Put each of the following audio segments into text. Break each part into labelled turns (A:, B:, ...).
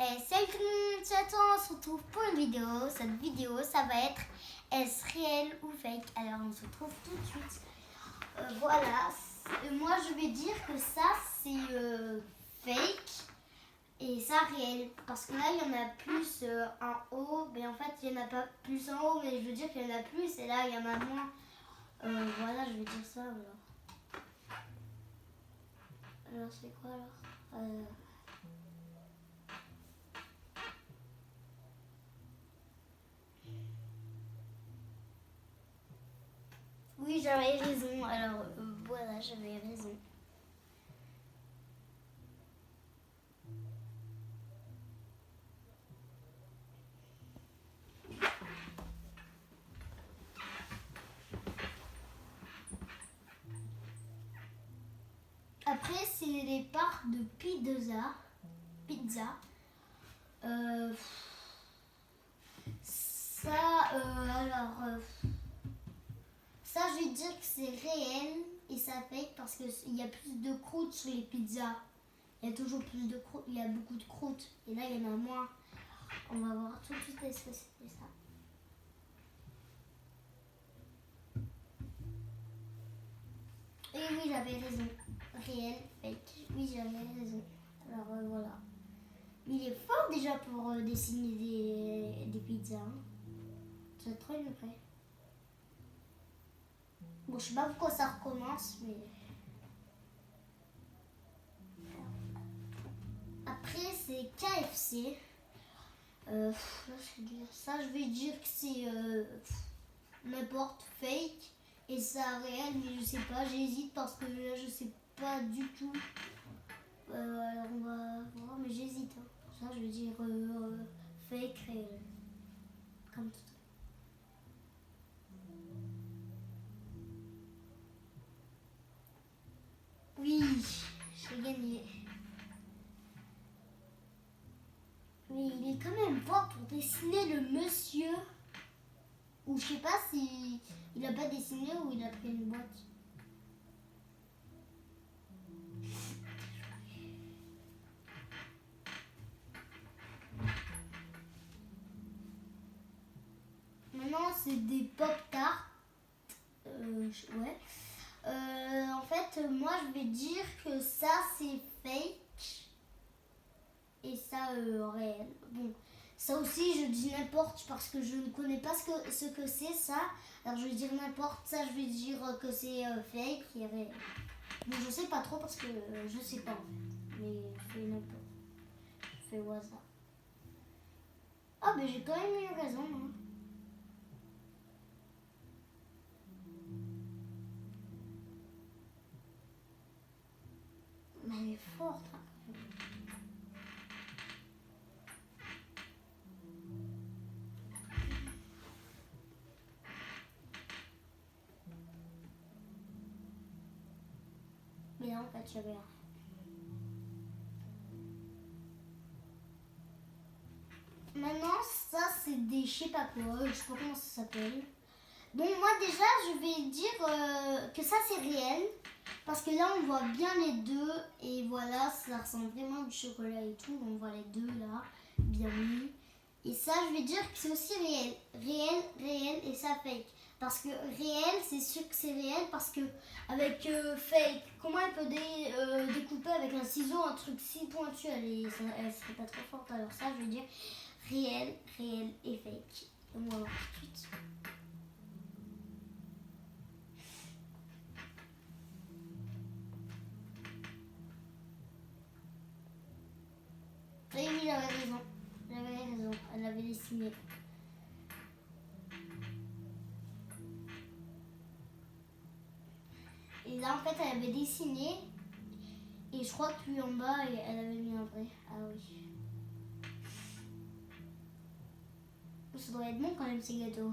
A: Salut tout le monde, j'attends, on se retrouve pour une vidéo. Cette vidéo, ça va être est-ce réel ou fake? Alors on se retrouve tout de suite. Voilà, moi je vais dire que ça c'est fake et ça réel. Parce que là il y en a plus en haut, mais en fait il n'y en a pas plus en haut, mais je veux dire qu'il y en a plus et là il y en a moins. Voilà, je vais dire ça alors. Alors c'est quoi alors Oui, j'avais raison. Alors, voilà, j'avais raison. Après, c'est les parts de pizza. Ça, je vais dire que c'est réel et ça fake parce qu'il y a plus de croûte sur les pizzas. Il y a toujours plus de croûte, il y a beaucoup de croûte. Et là, il y en a moins. On va voir tout de suite est-ce que c'était ça. Et oui, j'avais raison. Réel, fake. Oui, j'avais raison. Alors voilà. Il est fort déjà pour dessiner des pizzas. Hein. C'est trop bien prêt. Bon, je sais pas pourquoi ça recommence, mais... Après, c'est KFC. Ça, je vais dire que c'est n'importe fake et ça réel, mais je sais pas, j'hésite parce que là, je sais pas du tout. Alors, on va voir, mais j'hésite. Hein. Ça, je vais dire fake, réel. Comme tout. Oui, j'ai gagné. Mais il est quand même fort pour dessiner le monsieur. Ou je sais pas si il a pas dessiné ou il a pris une boîte. Maintenant c'est des pop-tarts. Ouais. En fait, moi je vais dire que ça c'est fake et ça réel. Bon, ça aussi je dis n'importe parce que je ne connais pas ce que c'est ça. Alors je vais dire n'importe, ça je vais dire que c'est fake et réel. Bon, je sais pas trop parce que je sais pas en fait. Mais je fais n'importe. Je fais au hasard. Ah, mais j'ai quand même eu raison. Hein. Mais elle est forte. Hein. Mais là, en fait, j'avais rien. Maintenant, ça, c'est des je sais pas quoi. Je sais pas comment ça s'appelle. Bon, moi, déjà, je vais dire que ça, c'est réel. Parce que là, on voit bien les deux. Et voilà, ça ressemble vraiment du chocolat et tout. On voit les deux là, bien mis. Et ça, je vais dire que c'est aussi réel. Réel et ça fake. Parce que réel, c'est sûr que c'est réel. Parce que avec fake, comment elle peut découper avec un ciseau un truc si pointu? Elle serait pas trop forte. Alors ça, je vais dire réel et fake. Et on va voir tout de suite. Et oui, j'avais raison. Elle avait dessiné. Et là, en fait, elle avait dessiné. Et je crois que lui en bas, elle avait mis un vrai. Ah oui. Ça doit être bon quand même, ces gâteaux.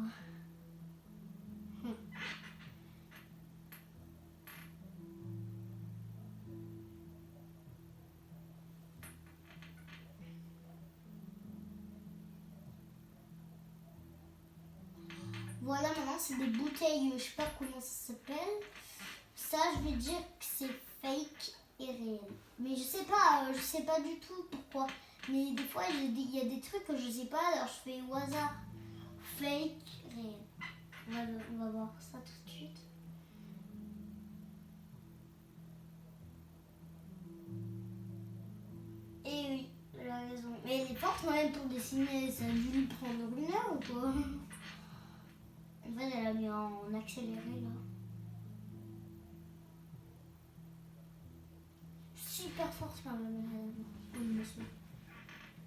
A: Voilà, maintenant, c'est des bouteilles, je sais pas comment ça s'appelle. Ça, je vais dire que c'est fake et réel. Mais je sais pas du tout pourquoi. Mais des fois, il y a des trucs que je sais pas, alors je fais au hasard. Fake, réel. On va voir ça tout de suite. Et oui, elle a raison. Mais elle est forte quand même pour dessiner, ça a dû lui prendre 1 heure ou quoi? En fait, elle a mis en accéléré là. Super forte quand même, oui, monsieur.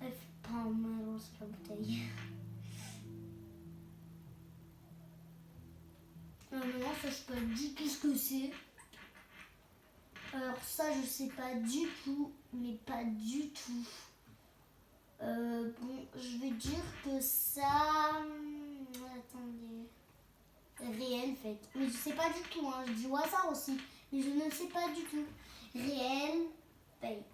A: Elle fait pas en main dans la bouteille. Maintenant, ça je sais pas du tout ce que c'est. Alors ça je sais pas du tout, mais pas du tout. Bon, je vais dire que ça... Attendez. Réel fait. Mais je sais pas du tout, hein. Je dis au hasard aussi. Mais je ne sais pas du tout. Réel, fake.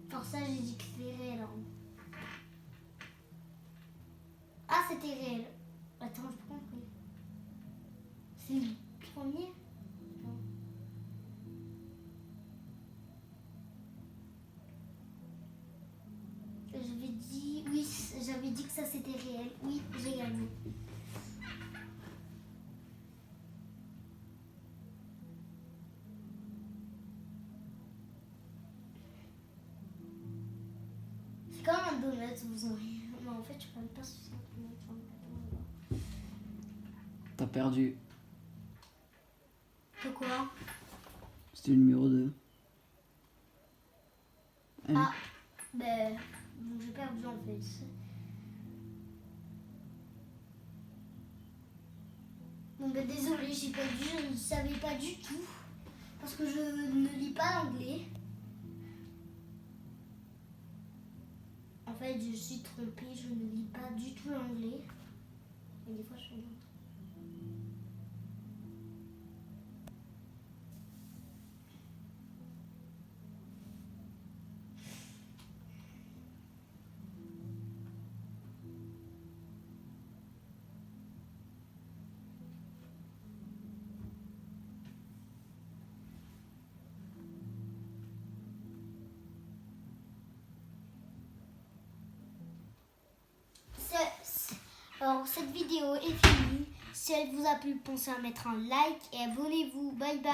A: Pour ça j'ai dit que c'était réel. Hein. Ah, c'était réel. Attends, je prends compris. C'est le premier? Non. J'avais dit que ça c'était réel. Oui, j'ai gagné. C'est comme un donut, vous en voyez. Non, en fait, je ne peux pas sucer un donut.
B: T'as perdu.
A: C'est quoi?
B: C'était le numéro 2.
A: Ah, ben, j'ai perdu en fait. Bon, ben désolé, j'ai perdu, je ne savais pas du tout. Parce que je ne lis pas l'anglais. En fait, je suis trompée, je ne lis pas du tout l'anglais. Et des fois, je fais Alors, cette vidéo est finie. Si elle vous a plu, pensez à mettre un like et abonnez-vous. Bye bye.